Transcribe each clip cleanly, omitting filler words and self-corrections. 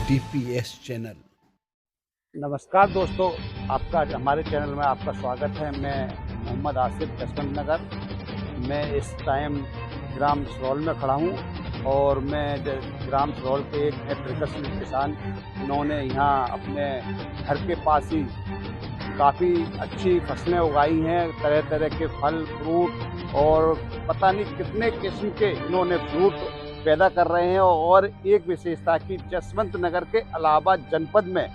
DPS channel. नमस्कार दोस्तों, आपका हमारे चैनल में आपका स्वागत है। मैं मोहम्मद आसिफ जसवंत नगर। मैं इस टाइम ग्राम सरोल में खड़ा हूँ और मैं ग्राम सरोल के एक प्रगतिशील किसान, इन्होंने यहाँ अपने घर के पास ही काफ़ी अच्छी फसलें उगाई हैं। तरह तरह के फल फ्रूट और पता नहीं कितने किस्म के इन्होंने फ्रूट पैदा कर रहे हैं। और एक विशेषता कि जसवंत नगर के अलावा जनपद में,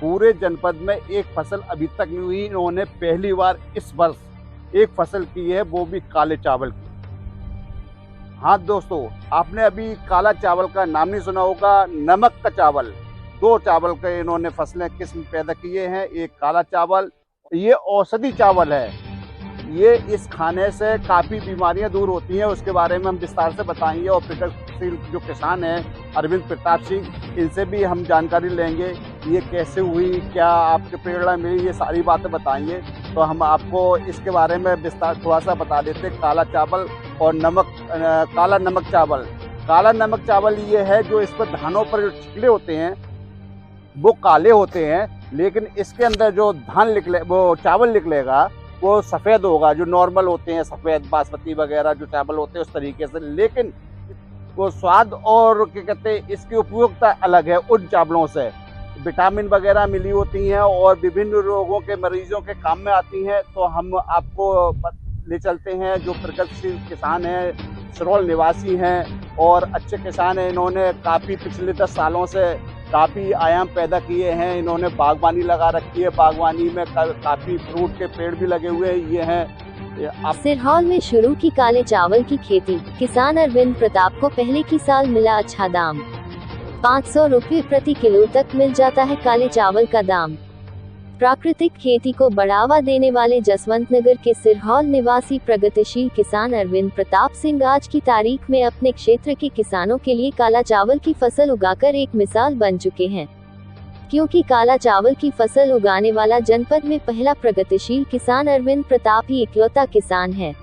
पूरे जनपद में एक फसल अभी तक नहीं हुई। इन्होंने पहली बार इस वर्ष एक फसल की है, वो भी काले चावल की। हाँ दोस्तों, आपने अभी काला चावल का नाम नहीं सुना होगा। नमक का चावल, दो चावल के इन्होंने फसलें किस्म पैदा किए हैं। एक काला चावल, ये औषधि चावल है। ये इस खाने से काफ़ी बीमारियां दूर होती हैं, उसके बारे में हम विस्तार से बताएंगे। और प्रगतिशील जो किसान हैं अरविंद प्रताप सिंह, इनसे भी हम जानकारी लेंगे ये कैसे हुई, क्या आपके प्रेरणा मिली, ये सारी बातें बताएंगे। तो हम आपको इसके बारे में विस्तार थोड़ा सा बता देते। काला चावल और नमक, काला नमक चावल। काला नमक चावल ये है जो इस पर धानों पर जो छिकले होते हैं वो काले होते हैं, लेकिन इसके अंदर जो धान निकले, वो चावल निकलेगा वो सफ़ेद होगा। जो नॉर्मल होते हैं सफ़ेद बासमती वगैरह जो चावल होते हैं उस तरीके से, लेकिन वो स्वाद और क्या कहते हैं इसकी उपयोगिता अलग है उन चावलों से। विटामिन वगैरह मिली होती हैं और विभिन्न रोगों के मरीजों के काम में आती हैं। तो हम आपको ले चलते हैं। जो प्रगतिशील किसान हैं, सरोल निवासी हैं और अच्छे किसान हैं। इन्होंने काफ़ी पिछले 10 सालों से काफ़ी आयाम पैदा किए हैं। इन्होंने बागवानी लगा रखी है, बागवानी में काफ़ी फ्रूट के पेड़ भी लगे हुए हैं। ये हैं सिरहौल में शुरू की काले चावल की खेती। किसान अरविंद प्रताप को पहले की साल मिला अच्छा दाम। 500 रुपये प्रति किलो तक मिल जाता है काले चावल का दाम। प्राकृतिक खेती को बढ़ावा देने वाले जसवंत नगर के सिरहौल निवासी प्रगतिशील किसान अरविंद प्रताप सिंह आज की तारीख में अपने क्षेत्र के किसानों के लिए काला चावल की फसल उगाकर एक मिसाल बन चुके हैं। क्योंकि काला चावल की फसल उगाने वाला जनपद में पहला प्रगतिशील किसान अरविंद प्रताप ही इकलौता किसान है।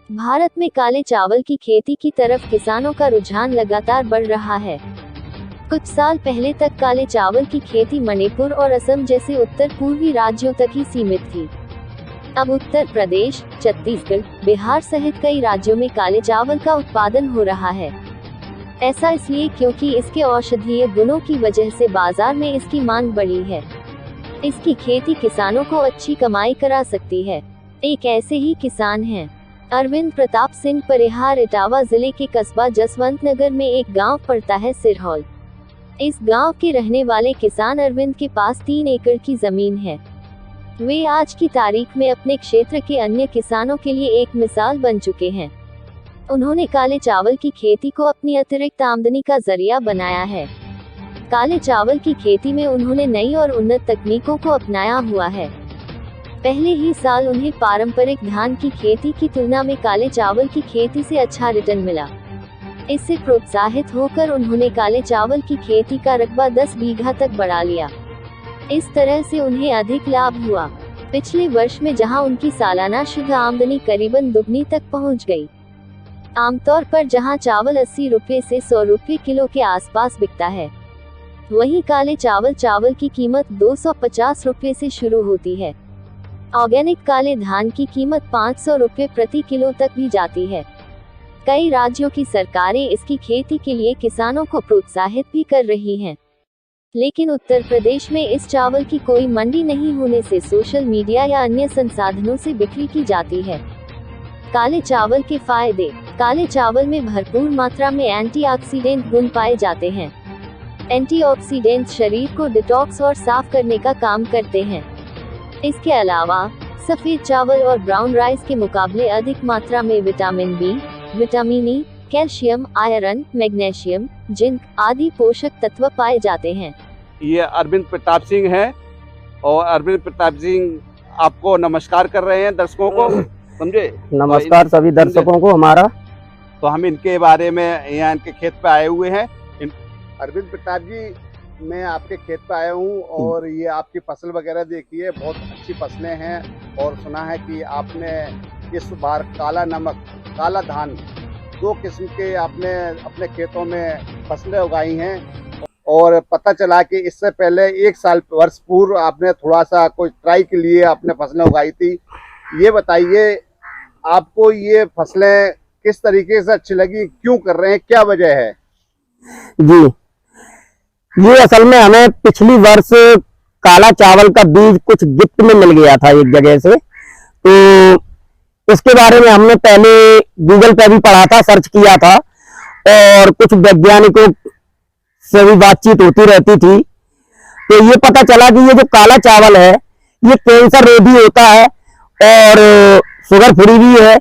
भारत में काले चावल की खेती की तरफ किसानों का रुझान लगातार बढ़ रहा है। कुछ साल पहले तक काले चावल की खेती मणिपुर और असम जैसे उत्तर पूर्वी राज्यों तक ही सीमित थी। अब उत्तर प्रदेश, छत्तीसगढ़, बिहार सहित कई राज्यों में काले चावल का उत्पादन हो रहा है। ऐसा इसलिए क्योंकि इसके औषधीय गुणों की वजह से बाजार में इसकी मांग बढ़ी है। इसकी खेती किसानों को अच्छी कमाई करा सकती है। एक ऐसे ही किसान हैं अरविंद प्रताप सिंह। परिहार इटावा जिले के कस्बा जसवंत नगर में एक गाँव पड़ता है सिरहौल। इस गांव के रहने वाले किसान अरविंद के पास 3 एकड़ की जमीन है। वे आज की तारीख में अपने क्षेत्र के अन्य किसानों के लिए एक मिसाल बन चुके हैं। उन्होंने काले चावल की खेती को अपनी अतिरिक्त आमदनी का जरिया बनाया है। काले चावल की खेती में उन्होंने नई और उन्नत तकनीकों को अपनाया हुआ है। पहले ही साल उन्हें पारंपरिक धान की खेती की तुलना में काले चावल की खेती से अच्छा रिटर्न मिला। इससे प्रोत्साहित होकर उन्होंने काले चावल की खेती का रकबा 10 बीघा तक बढ़ा लिया। इस तरह से उन्हें अधिक लाभ हुआ। पिछले वर्ष में जहां उनकी सालाना शुद्ध आमदनी करीबन दुगनी तक पहुंच गई। आमतौर पर जहां चावल 80 रुपये से 100 रुपये किलो के आसपास बिकता है, वहीं काले चावल की कीमत 250 रुपये से शुरू होती है। ऑर्गेनिक काले धान की कीमत 500 रुपये प्रति किलो तक भी जाती है। कई राज्यों की सरकारें इसकी खेती के लिए किसानों को प्रोत्साहित भी कर रही हैं। लेकिन उत्तर प्रदेश में इस चावल की कोई मंडी नहीं होने से सोशल मीडिया या अन्य संसाधनों से बिक्री की जाती है। काले चावल के फायदे। काले चावल में भरपूर मात्रा में एंटीऑक्सीडेंट गुण पाए जाते हैं। एंटीऑक्सीडेंट शरीर को डिटॉक्स और साफ करने का काम करते हैं। इसके अलावा सफेद चावल और ब्राउन राइस के मुकाबले अधिक मात्रा में vitamin B, vitamin E, calcium, iron, magnesium, zinc आदि पोषक तत्व पाए जाते हैं। ये अरविंद प्रताप सिंह हैं और अरविंद प्रताप सिंह आपको नमस्कार कर रहे हैं दर्शकों को, समझे। नमस्कार सभी दर्शकों को हमारा। तो हम इनके बारे में यहाँ इनके खेत पे आए हुए हैं। अरविंद प्रताप जी, मैं आपके खेत पे आया हूँ और ये आपकी फसल वगैरह देखी है, बहुत अच्छी फसलें हैं। और सुना है कि आपने इस बार काला नमक, काला धान, 2 किस्म के आपने अपने खेतों में फसलें उगाई हैं। और पता चला कि इससे पहले 1 साल वर्ष पूर्व आपने थोड़ा सा कोई ट्राई के लिए आपने फसलें उगाई थी। ये बताइए आपको ये फसलें किस तरीके से अच्छी लगी, क्यों कर रहे हैं, क्या वजह है? जी, ये असल में हमें पिछली वर्ष काला चावल का बीज कुछ गिफ्ट में मिल गया था एक जगह से, तो इसके बारे में हमने पहले गूगल पे भी पढ़ा था, सर्च किया था और कुछ वैज्ञानिकों से भी बातचीत होती रहती थी। तो ये पता चला कि ये जो काला चावल है ये कैंसर रोधी होता है और शुगर फ्री भी है,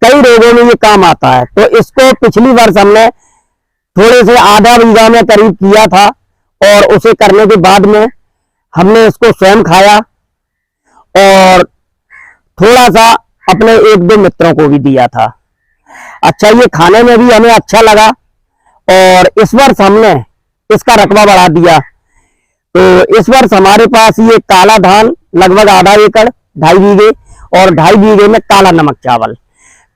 कई रोगों में ये काम आता है। तो इसको पिछली वर्ष हमने थोड़े से आधा बीघा में करीब किया था और उसे करने के बाद में हमने इसको स्वयं खाया और थोड़ा सा अपने 1-2 मित्रों को भी दिया था। अच्छा, ये खाने में भी हमें अच्छा लगा और इस वर्ष हमने इसका रकबा बढ़ा दिया। तो इस वर्ष हमारे पास ये काला धान लगभग आधा एकड़ 2.5 बीघे और 2.5 बीघे में काला नमक चावल,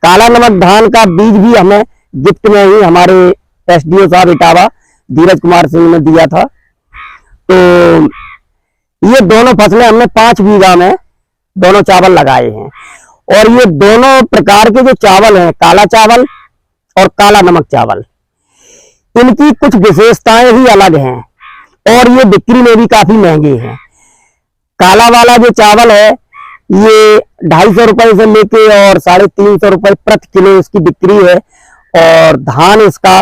काला नमक धान का बीज भी हमें गिफ्ट में ही हमारे SDO साहब इटावा धीरज कुमार सिंह ने दिया था। तो ये दोनों फसलें हमने 5 बीघा में दोनों चावल लगाए हैं और ये दोनों प्रकार के जो चावल हैं, काला चावल और काला नमक चावल, इनकी कुछ विशेषताएं ही अलग हैं और ये बिक्री में भी काफी महंगे हैं। काला वाला जो चावल है ये 250 रुपए से लेके और 350 रुपए प्रति किलो इसकी बिक्री है और धान इसका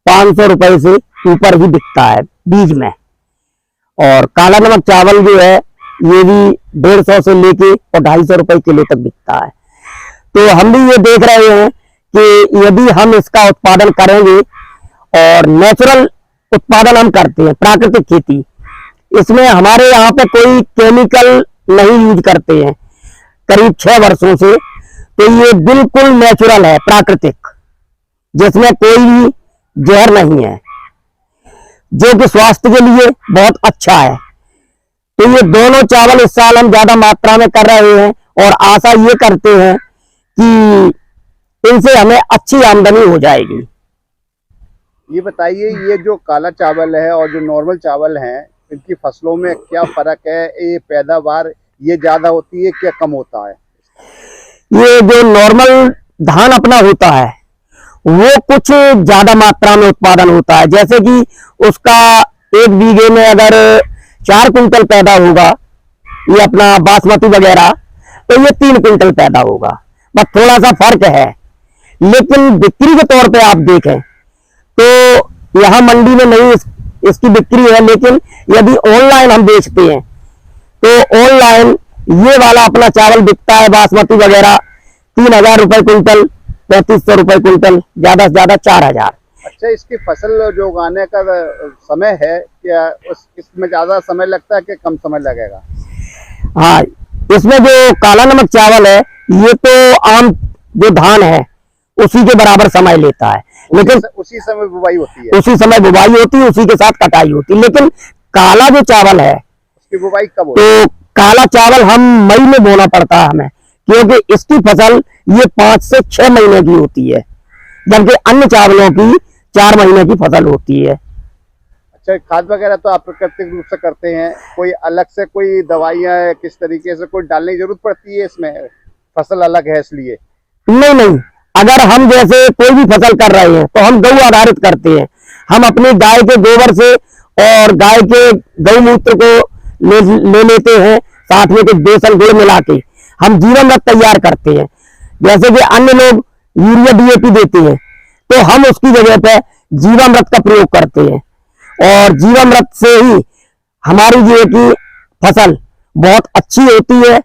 500 रुपए से ऊपर ही बिकता है बीज में। और काला नमक चावल जो है ये भी 150 से लेके और 250 रुपए किलो तक बिकता है। तो हम भी ये देख रहे हैं कि यदि हम इसका उत्पादन करेंगे और नेचुरल उत्पादन हम करते हैं, प्राकृतिक खेती, इसमें हमारे यहाँ पे कोई केमिकल नहीं यूज करते हैं करीब 6 वर्षों से, तो ये बिल्कुल नेचुरल है, प्राकृतिक, जिसमें कोई भी जहर नहीं है, जो कि स्वास्थ्य के लिए बहुत अच्छा है। तो ये दोनों चावल इस साल हम ज्यादा मात्रा में कर रहे हैं और आशा ये करते हैं कि इनसे हमें अच्छी आमदनी हो जाएगी। ये बताइए ये जो काला चावल है और जो नॉर्मल चावल है, इनकी फसलों में क्या फर्क है? ये पैदावार ये ज्यादा होती है क्या कम होता है? ये जो नॉर्मल धान अपना होता है वो कुछ ज्यादा मात्रा में उत्पादन होता है, जैसे कि उसका 1 बीघे में अगर 4 कुंटल पैदा होगा ये अपना बासमती वगैरह, तो ये 3 कुंटल पैदा होगा, बस थोड़ा सा फर्क है। लेकिन बिक्री के तौर पे आप देखें तो यहाँ मंडी में नहीं इसकी बिक्री है, लेकिन यदि ऑनलाइन हम बेचते हैं तो ऑनलाइन ये वाला अपना चावल बिकता है बासमती वगैरह 3000 रुपए कुंटल, 3500 रुपए कुंटल, ज्यादा से ज्यादा 4000। अच्छा, इसकी फसल जो उगाने का समय है क्या इसमें ज्यादा समय लगता है कि कम समय लगेगा? हाँ, इसमें जो काला नमक चावल है ये तो आम जो धान है उसी के बराबर समय लेता है, लेकिन उसी समय बुवाई होती है, उसी समय बुवाई होती है, उसी के साथ कटाई होती है। लेकिन काला जो चावल है उसकी बुवाई कब होती है? तो काला चावल हम मई में बोना पड़ता है हमें, क्योंकि इसकी फसल ये 5 से 6 महीने की होती है, जबकि अन्य चावलों की 4 महीने की फसल होती है। अच्छा, खाद वगैरह तो आप प्राकृतिक रूप से करते हैं, कोई अलग से कोई दवाइयाँ किस तरीके से कोई डालने की जरूरत पड़ती है इसमें? फसल अलग है इसलिए? नहीं, अगर हम जैसे कोई भी फसल कर रहे हैं तो हम गौ आधारित करते हैं। हम अपनी गाय के गोबर से और गाय के गौमूत्र को ले लेते हैं, साथ में कुछ बेसन गुड़ मिला के हम जीवामृत तैयार करते हैं। जैसे कि अन्य लोग यूरिया DAP देते हैं, तो हम उसकी जगह पे जीवामृत का प्रयोग करते हैं और जीवामृत से ही हमारी जो की फसल बहुत अच्छी होती है,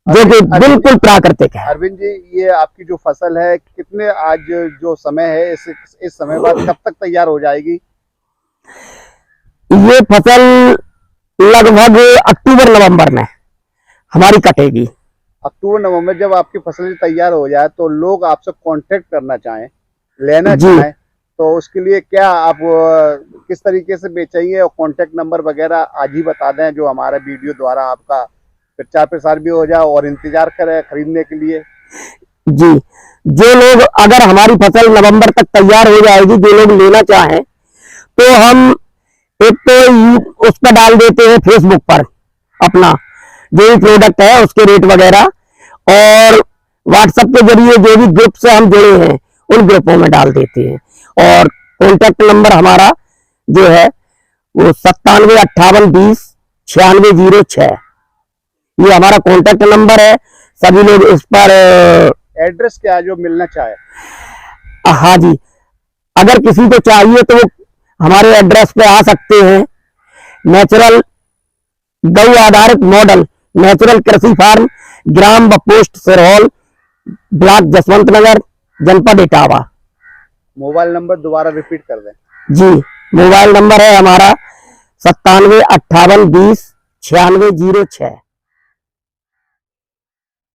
जो कि बिल्कुल प्राकृतिक है। अरविंद जी, ये आपकी जो फसल है कितने आज जो समय है इस समय बाद कब तक तैयार हो जाएगी? ये फसल लगभग अक्टूबर-नवंबर में हमारी कटेगी। अक्टूबर-नवंबर जब आपकी फसल तैयार हो जाए तो लोग आपसे कांटेक्ट करना चाहें, लेना चाहें, तो उसके लिए क्या आप किस तरीके से बेचेंगे और कांटेक्ट नंबर वगैरह आज ही बता दें, जो हमारे वीडियो द्वारा आपका प्रचार प्रसार भी हो जाए और इंतजार करें खरीदने के लिए। जी, जो लोग अगर हमारी फसल नवंबर तक तैयार हो जाएगी, जो लोग लेना चाहें तो हम एक तो उस पर डाल देते हैं फेसबुक पर अपना जो भी प्रोडक्ट है उसके रेट वगैरह, और व्हाट्सएप के जरिए जो भी ग्रुप से हम जुड़े हैं उन ग्रुपों में डाल देते हैं। और कॉन्टेक्ट नंबर हमारा जो है वो 9758209606, ये हमारा कॉन्टेक्ट नंबर है। सभी लोग इस पर एड्रेस क्या है जो मिलना चाहे? हाँ जी, अगर किसी को चाहिए तो वो हमारे एड्रेस पे आ सकते हैं। नेचुरल गौ आधारित मॉडल नेचुरल कृषि फार्म, ग्राम व पोस्ट सिरहौल, ब्लॉक जसवंत नगर, जनपद इटावा। मोबाइल नंबर दोबारा रिपीट कर दें। जी, मोबाइल नंबर है हमारा 9758209606।